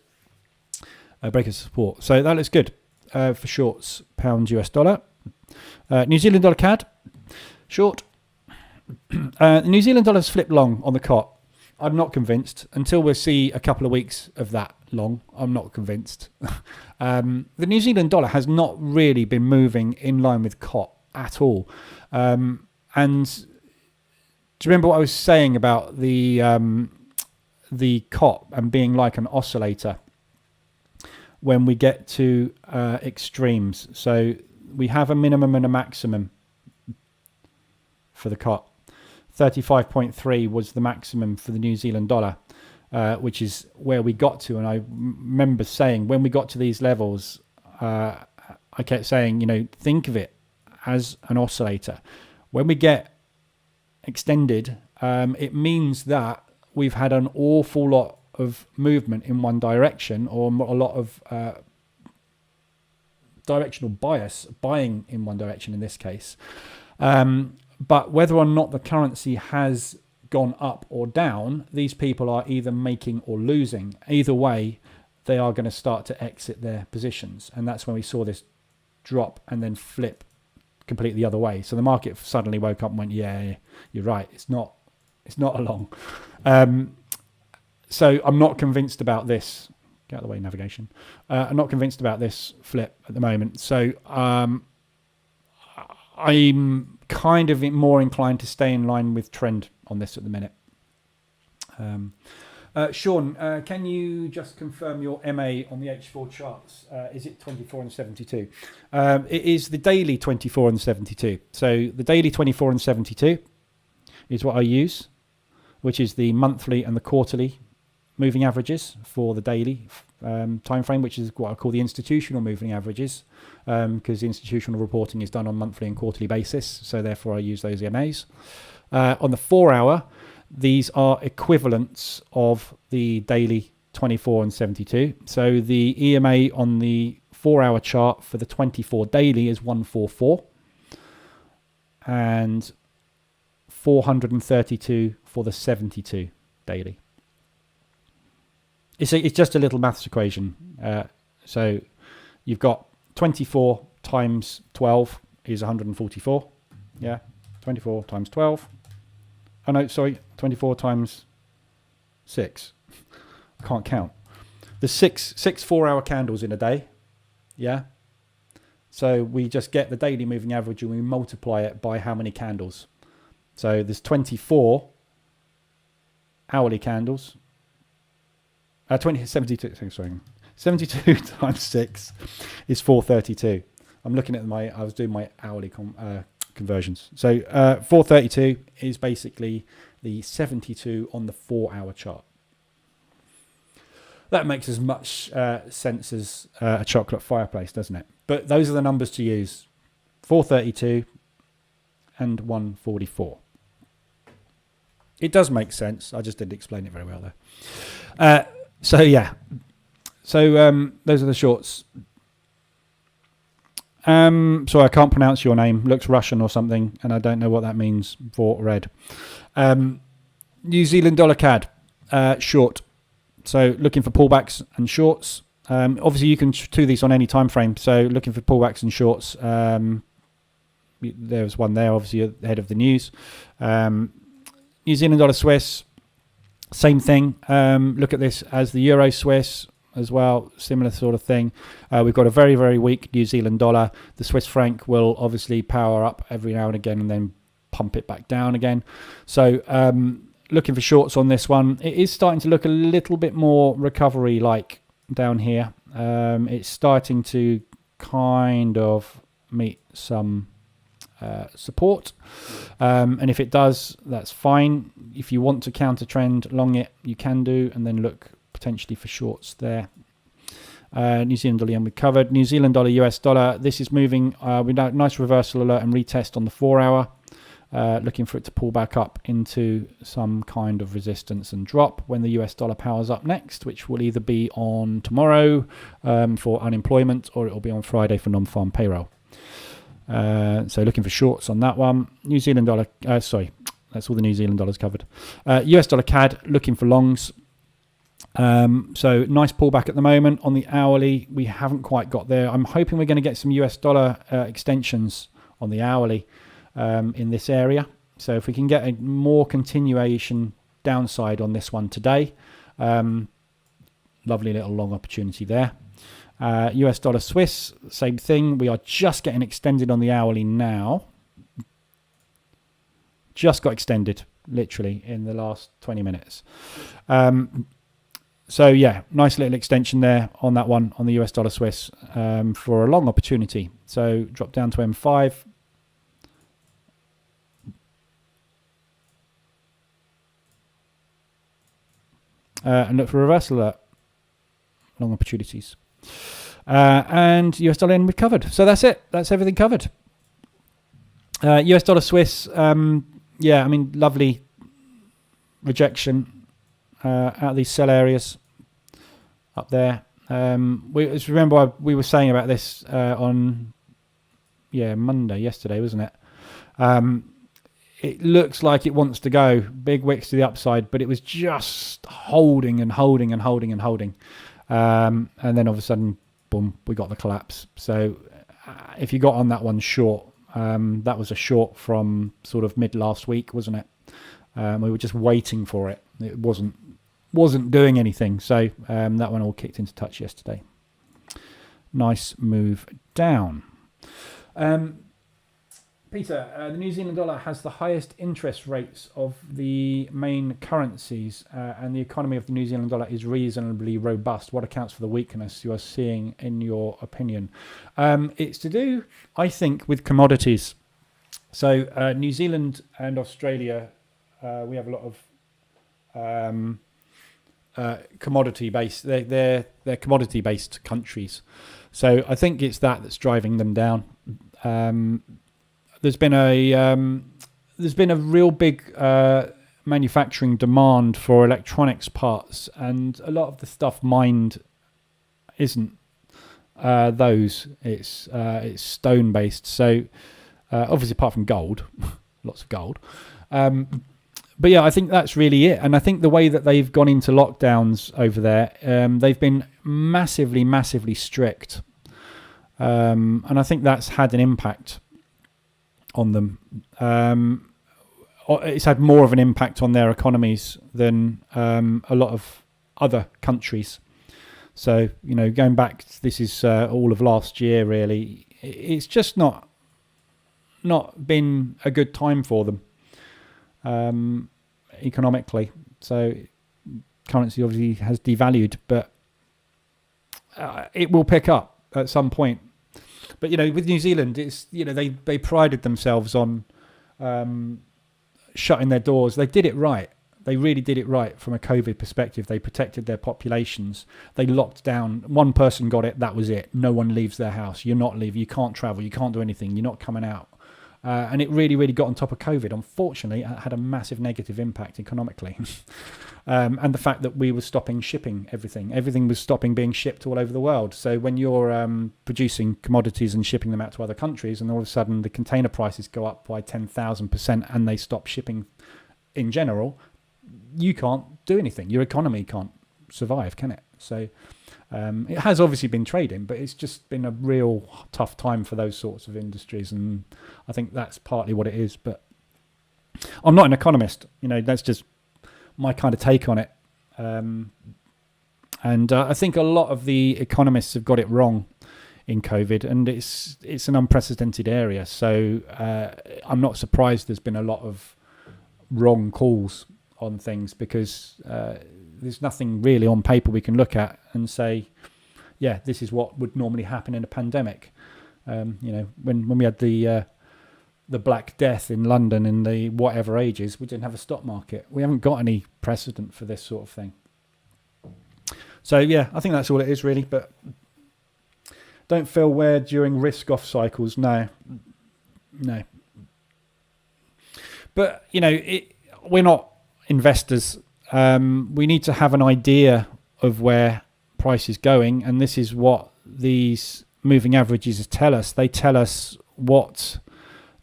A: a break of support. So that looks good for shorts, pound US dollar. New Zealand dollar CAD, short. The New Zealand dollar's flipped long on the COT. I'm not convinced until we see a couple of weeks of that long. I'm not convinced. The New Zealand dollar has not really been moving in line with COT at all. And do you remember what I was saying about the COT and being like an oscillator when we get to extremes? So we have a minimum and a maximum for the COT. 35.3 was the maximum for the New Zealand dollar, which is where we got to. And I remember saying when we got to these levels, I kept saying, think of it as an oscillator. When we get extended, it means that we've had an awful lot of movement in one direction, or a lot of directional bias, buying in one direction in this case. But whether or not the currency has gone up or down, these people are either making or losing. Either way, they are going to start to exit their positions. And that's when we saw this drop and then flip completely the other way. So the market suddenly woke up and went, yeah, you're right. It's not a long. So I'm not convinced about this. Get out of the way, navigation. I'm not convinced about this flip at the moment. So I'm kind of more inclined to stay in line with trend on this at the minute. Sean, can you just confirm your MA on the H4 charts? Is it 24 and 72? It is the daily 24 and 72. So the daily 24 and 72 is what I use, which is the monthly and the quarterly moving averages for the daily time frame, which is what I call the institutional moving averages, because the institutional reporting is done on monthly and quarterly basis. So therefore I use those MAs. On the 4 hour, these are equivalents of the daily 24 and 72. So the EMA on the 4 hour chart for the 24 daily is 144 and 432 for the 72 daily. It's just a little maths equation. So you've got 24 times 12 is 144. Yeah, 24 times 12. Oh no, sorry, 24 times 6. I can't count. There's six 4 hour candles in a day. Yeah. So we just get the daily moving average and we multiply it by how many candles. So there's 24 hourly candles. 72 times 6 is 432. I'm looking at I was doing my hourly conversions. So 432 is basically the 72 on the 4 hour chart. That makes as much sense as a chocolate fireplace, doesn't it? But those are the numbers to use. 432 and 144. It does make sense. I just didn't explain it very well there. So yeah, those are the shorts. Sorry, I can't pronounce your name. Looks Russian or something, and I don't know what that means for red. New Zealand dollar CAD, short. So looking for pullbacks and shorts. Obviously, you can do these on any time frame. So looking for pullbacks and shorts. There's one there, obviously ahead of the news. New Zealand dollar Swiss, same thing. Look at this as the Euro Swiss as well, similar sort of thing. We've got a very, very weak New Zealand dollar. The Swiss franc will obviously power up every now and again and then pump it back down again. So looking for shorts on this one. It is starting to look a little bit more recovery-like down here. It's starting to kind of meet some support, and if it does, that's fine. If you want to counter trend long it, you can do, and then look potentially for shorts there. New Zealand dollar yen we covered. New Zealand dollar US dollar, this is moving with a nice reversal alert and retest on the 4 hour. Looking for it to pull back up into some kind of resistance and drop when the US dollar powers up next, which will either be on tomorrow for unemployment, or it will be on Friday for non-farm payroll. So looking for shorts on that one. New Zealand dollar, sorry, that's all the New Zealand dollars covered. US dollar CAD, looking for longs. So nice pullback at the moment on the hourly. We haven't quite got there. I'm hoping we're going to get some US dollar extensions on the hourly in this area. So if we can get a more continuation downside on this one today, lovely little long opportunity there. US dollar Swiss, same thing. We are just getting extended on the hourly now. Just got extended, literally, in the last 20 minutes. So, yeah, nice little extension there on that one, on the US dollar Swiss, for a long opportunity. So, drop down to M5. And look for reversal alert. Long opportunities. And US dollar yen we've covered. So that's it. That's everything covered. US dollar Swiss, yeah, I mean, lovely rejection out of these sell areas up there. Remember we were saying about this on Monday, yesterday, wasn't it? It looks like it wants to go big wicks to the upside, but it was just holding and holding and holding and holding. And then all of a sudden, boom, we got the collapse. So if you got on that one short, that was a short from sort of mid last week, wasn't it? We were just waiting for it. It wasn't doing anything. So that one all kicked into touch yesterday. Nice move down. Peter, the New Zealand dollar has the highest interest rates of the main currencies, and the economy of the New Zealand dollar is reasonably robust. What accounts for the weakness you are seeing, in your opinion? It's to do, I think, with commodities. So New Zealand and Australia, we have a lot of commodity-based. They're commodity-based countries. So I think it's that's driving them down. There's been a real big manufacturing demand for electronics parts, and a lot of the stuff mined isn't those. It's stone based. So obviously, apart from gold, lots of gold. But yeah, I think that's really it. And I think the way that they've gone into lockdowns over there, they've been massively, massively strict, and I think that's had an impact on them. It's had more of an impact on their economies than a lot of other countries. So, going back, this is all of last year, really. It's just not been a good time for them economically. So, currency obviously has devalued, but it will pick up at some point. But, with New Zealand, it's, they prided themselves on shutting their doors. They did it right. They really did it right from a COVID perspective. They protected their populations. They locked down. One person got it. That was it. No one leaves their house. You're not leaving. You can't travel. You can't do anything. You're not coming out. And it really, really got on top of COVID. Unfortunately, it had a massive negative impact economically. And the fact that we were stopping shipping everything. Everything was stopping being shipped all over the world. So when you're producing commodities and shipping them out to other countries, and all of a sudden the container prices go up by 10,000% and they stop shipping in general, you can't do anything. Your economy can't survive, can it? So it has obviously been trading, but it's just been a real tough time for those sorts of industries, and I think that's partly what it is. But I'm not an economist, that's just my kind of take on it. And I think a lot of the economists have got it wrong in COVID, and it's an unprecedented area. So I'm not surprised there's been a lot of wrong calls on things, because there's nothing really on paper we can look at and say, yeah, this is what would normally happen in a pandemic. When we had the Black Death in London in the whatever ages, we didn't have a stock market. We haven't got any precedent for this sort of thing. So yeah, I think that's all it is really. But don't feel weird during risk-off cycles. No. But we're not investors. We need to have an idea of where price is going, and this is what these moving averages tell us. They tell us what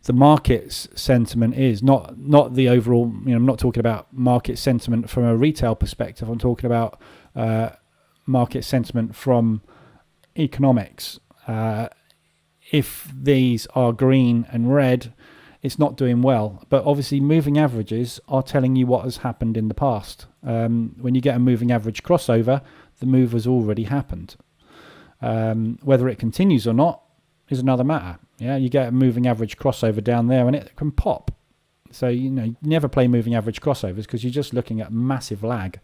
A: the market's sentiment is, not the overall. I'm not talking about market sentiment from a retail perspective. I'm talking about market sentiment from economics. If these are green and red, it's not doing well. But obviously moving averages are telling you what has happened in the past. When you get a moving average crossover, the move has already happened. Whether it continues or not is another matter. Yeah, you get a moving average crossover down there and it can pop. So, you never play moving average crossovers because you're just looking at massive lag.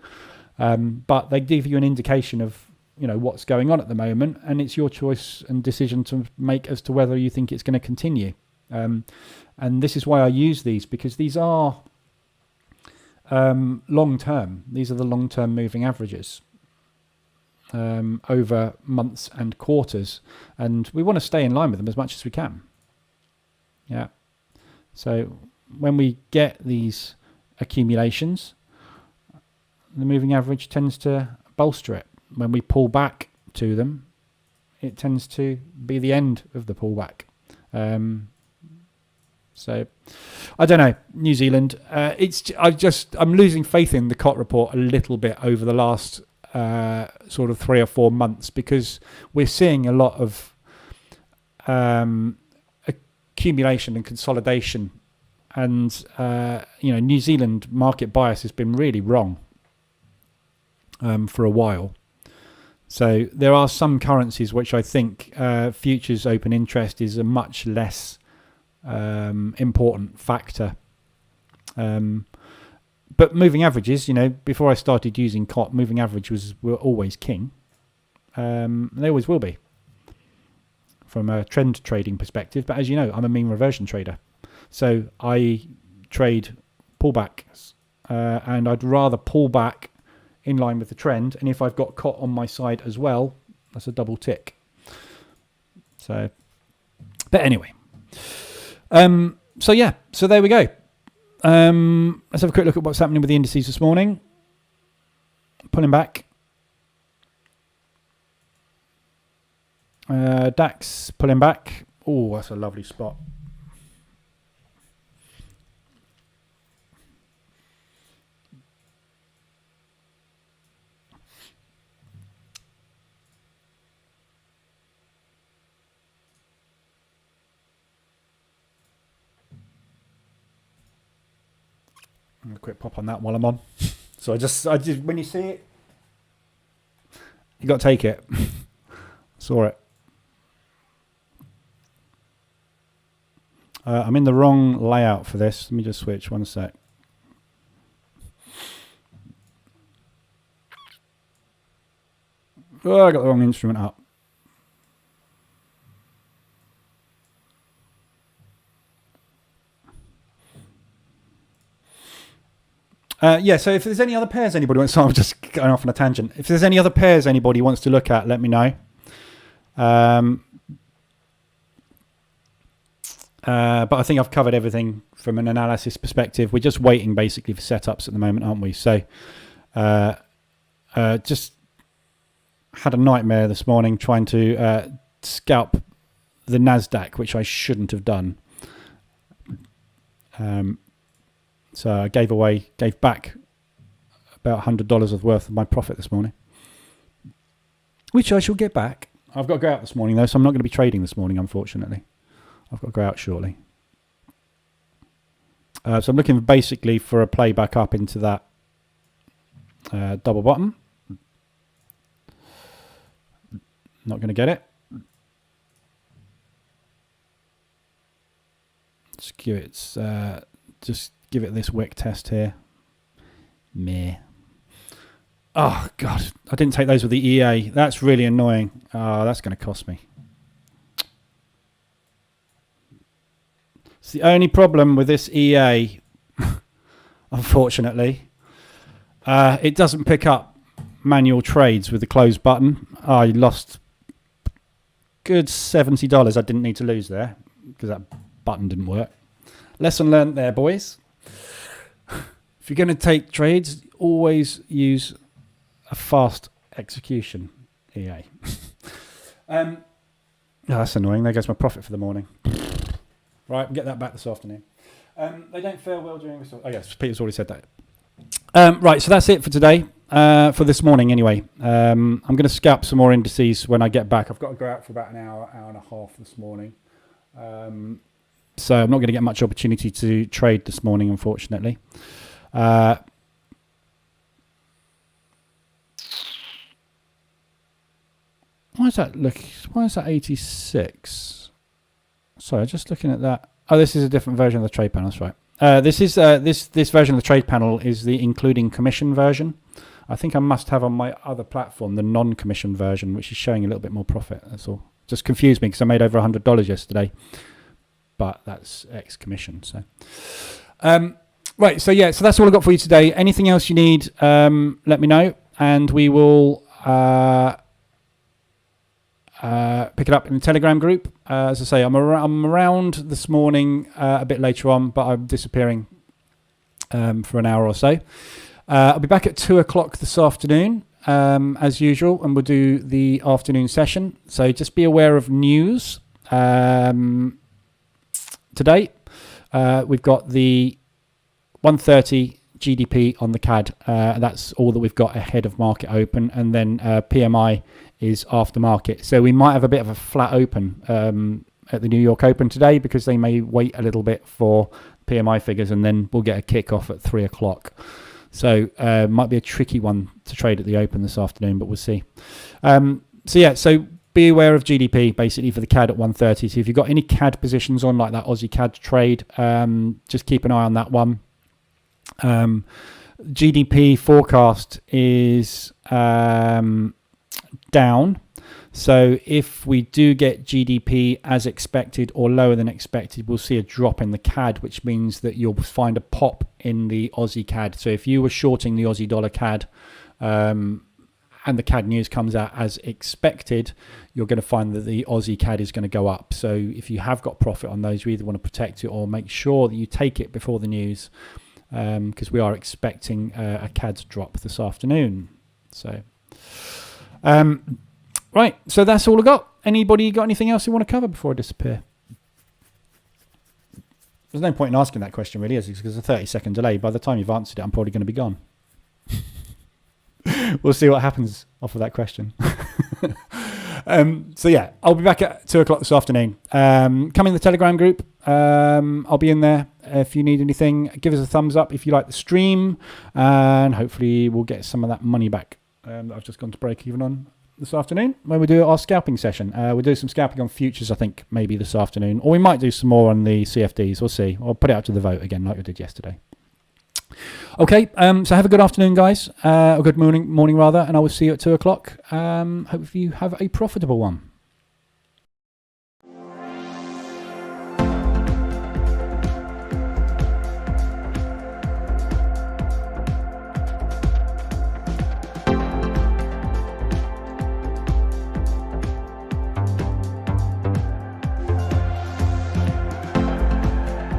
A: But they give you an indication of, what's going on at the moment, and it's your choice and decision to make as to whether you think it's going to continue. And this is why I use these, because these are long term. These are the long term moving averages over months and quarters, and we want to stay in line with them as much as we can. Yeah. So when we get these accumulations, the moving average tends to bolster it. When we pull back to them, it tends to be the end of the pullback. So I don't know, New Zealand. I'm losing faith in the COT report a little bit over the last sort of 3 or 4 months, because we're seeing a lot of accumulation and consolidation, and New Zealand market bias has been really wrong for a while. So there are some currencies which I think futures open interest is a much less important factor. But moving averages, before I started using COT, moving averages were always king. They always will be from a trend trading perspective. But as you know, I'm a mean reversion trader. So I trade pullbacks, and I'd rather pull back in line with the trend. And if I've got COT on my side as well, that's a double tick. So, but anyway. So there we go. Let's have a quick look at what's happening with the indices this morning. Pulling back. DAX pulling back. Oh, that's a lovely spot. A quick pop on that while I'm on. So I just when you see it, you got to take it. Saw it. I'm in the wrong layout for this. Let me just switch 1 sec. Oh, I got the wrong instrument up. So if there's any other pairs anybody wants, so I'm just going off on a tangent. If there's any other pairs anybody wants to look at, let me know. But I think I've covered everything from an analysis perspective. We're just waiting basically for setups at the moment, aren't we? So just had a nightmare this morning trying to scalp the NASDAQ, which I shouldn't have done. So I gave back about $100 worth of my profit this morning, which I shall get back. I've got to go out this morning though, so I'm not going to be trading this morning, unfortunately. I've got to go out shortly. So I'm looking basically for a play back up into that double bottom. Not going to get it. Just give it this wick test here. Meh. Oh god, I didn't take those with the EA. That's really annoying. Oh, that's going to cost me. It's the only problem with this EA, unfortunately. It doesn't pick up manual trades with the close button. I lost good $70. I didn't need to lose there because that button didn't work. Lesson learned there, boys. If you're going to take trades, always use a fast execution EA. Oh, that's annoying. There goes my profit for the morning. Right, we'll get that back this afternoon. They don't fare well during this. Oh yes, Peter's already said that. Right, so that's it for today. For this morning anyway. I'm going to scalp some more indices when I get back. I've got to go out for about an hour and a half this morning. So I'm not going to get much opportunity to trade this morning, unfortunately. Why is that 86? Sorry, just looking at that. Oh, this is a different version of the trade panel. That's right. This version of the trade panel is the including commission version. I think I must have on my other platform the non-commission version, which is showing a little bit more profit. That's all. Just confused me because I made over $100 yesterday, but that's ex-commission. So, right. So yeah. So that's all I've got for you today. Anything else you need, let me know, and we will pick it up in the Telegram group. As I say, I'm around this morning a bit later on, but I'm disappearing for an hour or so. I'll be back at 2 o'clock this afternoon, as usual, and we'll do the afternoon session. So just be aware of news. Today, we've got the 130 GDP on the CAD. That's all that we've got ahead of market open, and then PMI is after market. So we might have a bit of a flat open at the New York Open today because they may wait a little bit for PMI figures, and then we'll get a kick-off at 3 o'clock. So might be a tricky one to trade at the open this afternoon, but we'll see. So be aware of GDP basically for the CAD at 130. So if you've got any CAD positions on, like that Aussie CAD trade, just keep an eye on that one. GDP forecast is down. So if we do get GDP as expected or lower than expected, we'll see a drop in the CAD, which means that you'll find a pop in the Aussie CAD. So if you were shorting the Aussie dollar CAD and the CAD news comes out as expected, you're going to find that the Aussie CAD is going to go up. So if you have got profit on those, you either want to protect it or make sure that you take it before the news, because we are expecting a CAD drop this afternoon. So right, so that's all I got. Anybody got anything else you want to cover before I disappear? There's no point in asking that question, really, is it? Because there's a 30-second delay. By the time you've answered it, I'm probably going to be gone. We'll see what happens off of that question. So yeah, I'll be back at 2 o'clock this afternoon. Come in the Telegram group. I'll be in there. If you need anything, give us a thumbs up if you like the stream, and hopefully we'll get some of that money back that I've just gone to break even on this afternoon when we do our scalping session. We'll do some scalping on futures, I think, maybe this afternoon, or we might do some more on the CFDs. We'll see. I'll put it out to the vote again like we did yesterday. Okay, so have a good afternoon, guys, or good morning rather, and I will see you at 2 o'clock. Hope you have a profitable one.